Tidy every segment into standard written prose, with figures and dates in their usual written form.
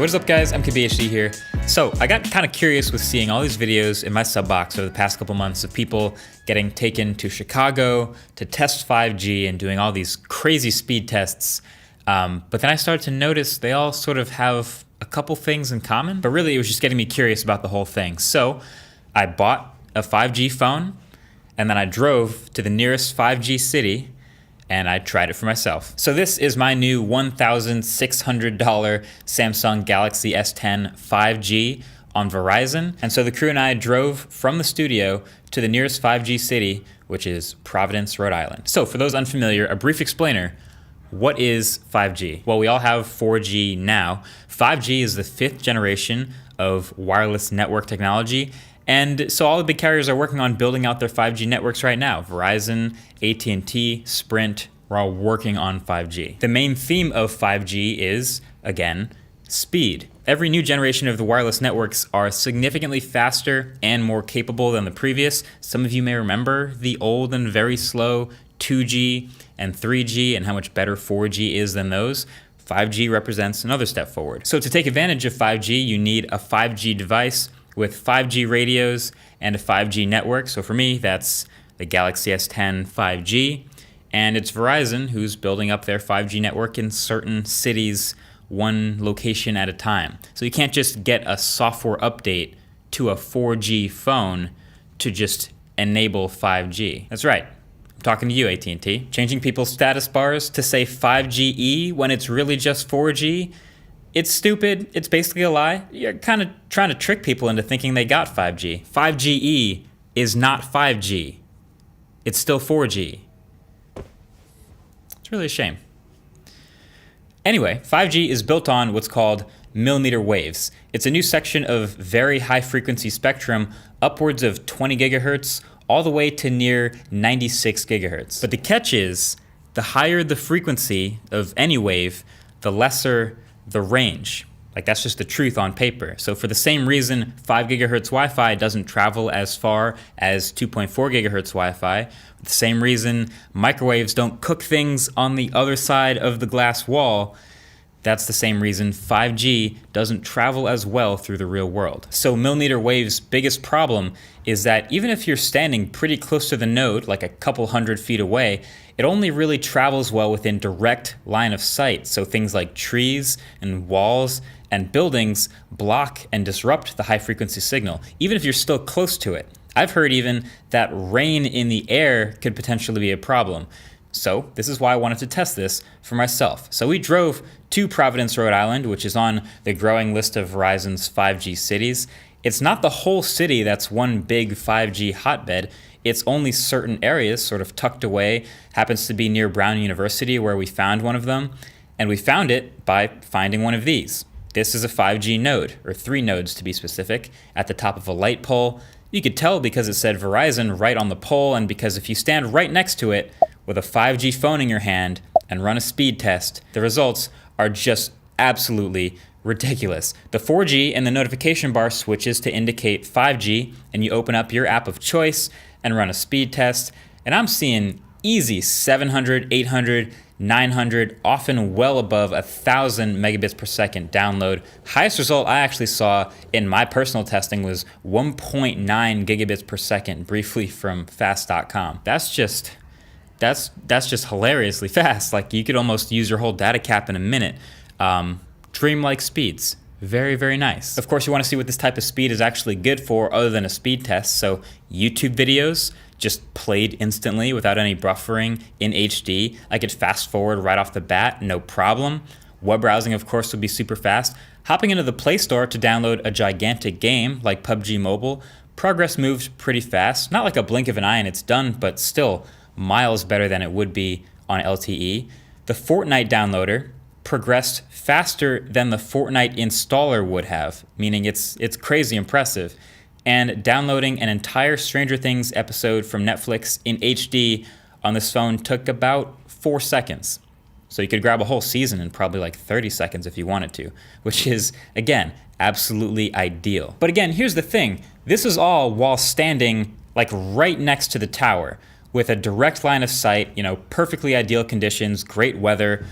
What is up guys, MKBHD here. So I got kind of curious with seeing all these videos in my sub box over the past couple months of people getting taken to Chicago to test 5G and doing all these crazy speed tests. But then I started to notice they all sort of have a couple things in common, but really it was just getting me curious about the whole thing. So I bought a 5G phone and then I drove to the nearest 5G city and I tried it for myself. So this is my new $1,600 Samsung Galaxy S10 5G on Verizon. And so the crew and I drove from the studio to the nearest 5G city, which is Providence, Rhode Island. So for those unfamiliar, a brief explainer. What is 5G? Well, we all have 4G now. 5G is the 5th generation of wireless network technology. And so all the big carriers are working on building out their 5G networks right now. Verizon, AT&T, Sprint, we're all working on 5G. The main theme of 5G is, again, speed. Every new generation of the wireless networks are significantly faster and more capable than the previous. Some of you may remember the old and very slow 2G and 3G and how much better 4G is than those. 5G represents another step forward. So to take advantage of 5G, you need a 5G device with 5G radios and a 5G network. So for me, that's the Galaxy S10 5G. And it's Verizon who's building up their 5G network in certain cities, one location at a time. So you can't just get a software update to a 4G phone to just enable 5G. That's right. I'm talking to you, AT&T. Changing people's status bars to say 5GE when it's really just 4G. It's stupid, it's basically a lie. You're kind of trying to trick people into thinking they got 5G. 5GE is not 5G. It's still 4G. It's really a shame. Anyway, 5G is built on what's called millimeter waves. It's a new section of very high frequency spectrum, upwards of 20 gigahertz, all the way to near 96 gigahertz. But the catch is, the higher the frequency of any wave, the lesser the range. Like, that's just the truth on paper. So for the same reason 5 gigahertz Wi-Fi doesn't travel as far as 2.4 gigahertz Wi-Fi, the same reason microwaves don't cook things on the other side of the glass wall, that's the same reason 5G doesn't travel as well through the real world. So millimeter wave's biggest problem is that even if you're standing pretty close to the node, like a couple hundred feet away, it only really travels well within direct line of sight. So things like trees and walls and buildings block and disrupt the high frequency signal, even if you're still close to it. I've heard even that rain in the air could potentially be a problem. So this is why I wanted to test this for myself. So we drove to Providence, Rhode Island, which is on the growing list of Verizon's 5G cities. It's not the whole city that's one big 5G hotbed. It's only certain areas sort of tucked away. Happens to be near Brown University where we found one of them. And we found it by finding one of these. This is a 5G node, or 3 nodes to be specific, at the top of a light pole. You could tell because it said Verizon right on the pole, and because if you stand right next to it with a 5G phone in your hand and run a speed test, the results are just absolutely ridiculous. The 4G in the notification bar switches to indicate 5G, and you open up your app of choice and run a speed test, and I'm seeing easy 700, 800, 900, often well above 1,000 megabits per second download. Highest result I actually saw in my personal testing was 1.9 gigabits per second, briefly from fast.com. That's just hilariously fast. Like, you could almost use your whole data cap in a minute. Dreamlike speeds. Very, very nice. Of course, you want to see what this type of speed is actually good for other than a speed test. So YouTube videos just played instantly without any buffering in HD. I could fast forward right off the bat, no problem. Web browsing, of course, would be super fast. Hopping into the Play Store to download a gigantic game like PUBG Mobile, progress moved pretty fast. Not like a blink of an eye and it's done, but still miles better than it would be on LTE. The Fortnite downloader progressed faster than the Fortnite installer would have, meaning it's crazy impressive. And downloading an entire Stranger Things episode from Netflix in HD on this phone took about 4 seconds. So you could grab a whole season in probably like 30 seconds if you wanted to, which is, again, absolutely ideal. But again, here's the thing. This is all while standing like right next to the tower with a direct line of sight, perfectly ideal conditions, great weather.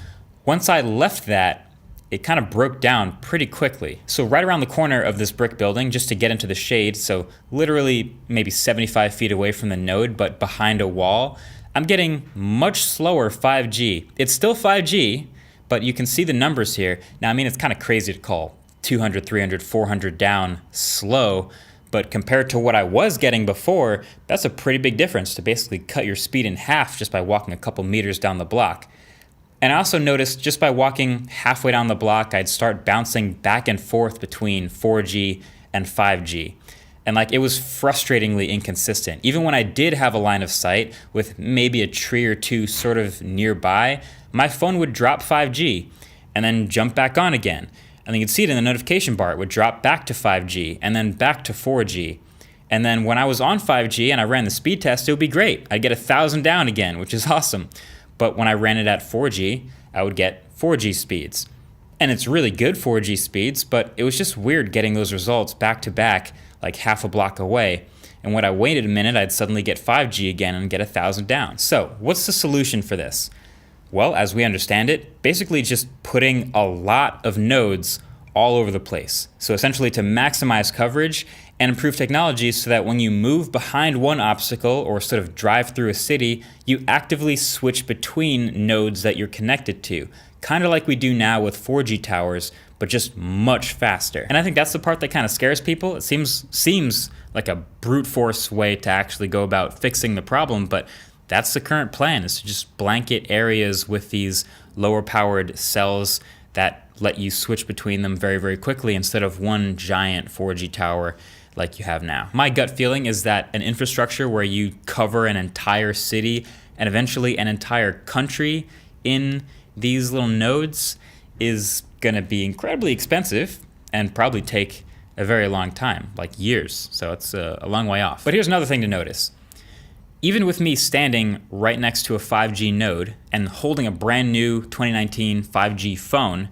Once I left that, it kind of broke down pretty quickly. So right around the corner of this brick building, just to get into the shade, so literally maybe 75 feet away from the node, but behind a wall, I'm getting much slower 5G. It's still 5G, but you can see the numbers here. Now, I mean, it's kind of crazy to call 200, 300, 400 down slow, but compared to what I was getting before, that's a pretty big difference to basically cut your speed in half just by walking a couple meters down the block. And I also noticed just by walking halfway down the block, I'd start bouncing back and forth between 4G and 5G. And like, it was frustratingly inconsistent. Even when I did have a line of sight with maybe a tree or two sort of nearby, my phone would drop 5G and then jump back on again. And you could see it in the notification bar. It would drop back to 5G and then back to 4G. And then when I was on 5G and I ran the speed test, it would be great. I'd get 1,000 down again, which is awesome. But when I ran it at 4G, I would get 4G speeds. And it's really good 4G speeds, but it was just weird getting those results back to back, like half a block away. And when I waited a minute, I'd suddenly get 5G again and get 1,000 down. So what's the solution for this? Well, as we understand it, basically just putting a lot of nodes all over the place. So essentially to maximize coverage and improve technology so that when you move behind one obstacle or sort of drive through a city, you actively switch between nodes that you're connected to. Kind of like we do now with 4G towers, but just much faster. And I think that's the part that kind of scares people. It seems like a brute force way to actually go about fixing the problem, but that's the current plan, is to just blanket areas with these lower powered cells that let you switch between them very, very quickly instead of one giant 4G tower like you have now. My gut feeling is that an infrastructure where you cover an entire city and eventually an entire country in these little nodes is going to be incredibly expensive and probably take a very long time, like years. So it's a long way off. But here's another thing to notice. Even with me standing right next to a 5G node and holding a brand new 2019 5G phone,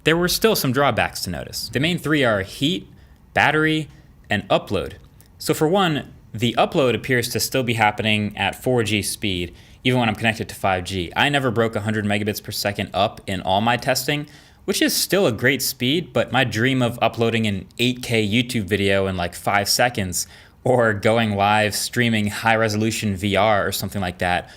there were still some drawbacks to notice. The main three are heat, battery, and upload. So for one, the upload appears to still be happening at 4G speed, even when I'm connected to 5G. I never broke 100 megabits per second up in all my testing, which is still a great speed, but my dream of uploading an 8K YouTube video in like 5 seconds or going live streaming high resolution VR or something like that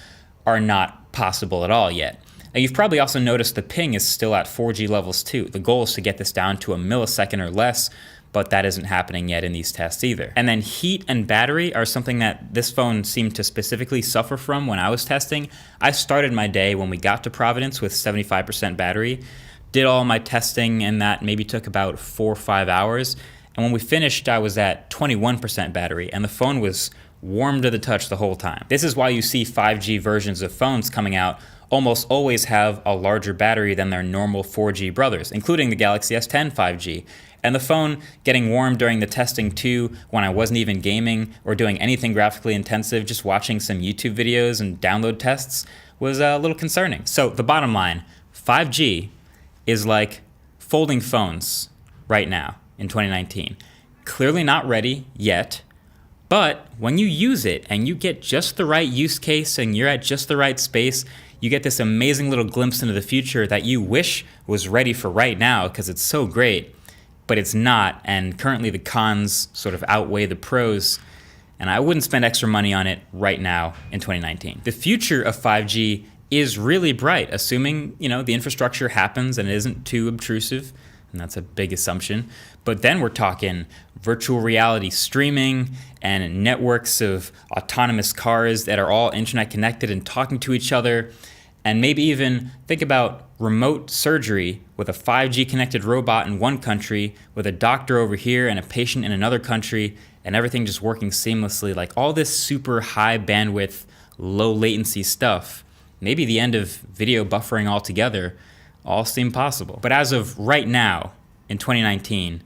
are not possible at all yet. Now, you've probably also noticed the ping is still at 4G levels too. The goal is to get this down to a millisecond or less, but that isn't happening yet in these tests either. And then heat and battery are something that this phone seemed to specifically suffer from when I was testing. I started my day when we got to Providence with 75% battery, did all my testing, and that maybe took about 4 or 5 hours. And when we finished, I was at 21% battery, and the phone was warm to the touch the whole time. This is why you see 5G versions of phones coming out almost always have a larger battery than their normal 4G brothers, including the Galaxy S10 5G. And the phone getting warm during the testing too, when I wasn't even gaming or doing anything graphically intensive, just watching some YouTube videos and download tests, was a little concerning. So the bottom line, 5G is like folding phones right now in 2019. Clearly not ready yet, but when you use it and you get just the right use case and you're at just the right space, you get this amazing little glimpse into the future that you wish was ready for right now because it's so great, but it's not, and currently the cons sort of outweigh the pros, and I wouldn't spend extra money on it right now in 2019. The future of 5G is really bright, assuming, the infrastructure happens and it isn't too obtrusive, and that's a big assumption. But then we're talking virtual reality streaming and networks of autonomous cars that are all internet connected and talking to each other. And maybe even think about remote surgery with a 5G connected robot in one country, with a doctor over here and a patient in another country, and everything just working seamlessly. Like all this super high bandwidth, low latency stuff. Maybe the end of video buffering altogether all seem possible. But as of right now, in 2019,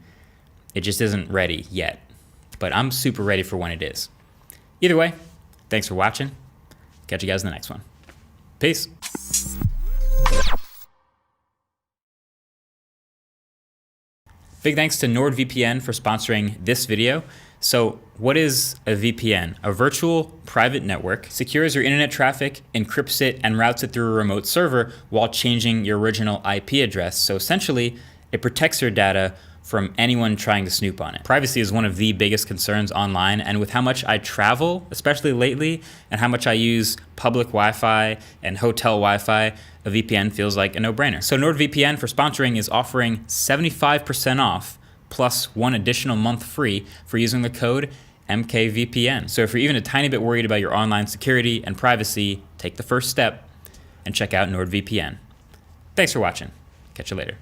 it just isn't ready yet. But I'm super ready for when it is. Either way, thanks for watching. Catch you guys in the next one. Peace. Big thanks to NordVPN for sponsoring this video. So what is a VPN? A virtual private network secures your internet traffic, encrypts it, and routes it through a remote server while changing your original IP address. So essentially, it protects your data from anyone trying to snoop on it. Privacy is one of the biggest concerns online, and with how much I travel, especially lately, and how much I use public Wi-Fi and hotel Wi-Fi, a VPN feels like a no-brainer. So NordVPN for sponsoring is offering 75% off plus one additional month free for using the code MKVPN. So if you're even a tiny bit worried about your online security and privacy, take the first step and check out NordVPN. Thanks for watching. Catch you later.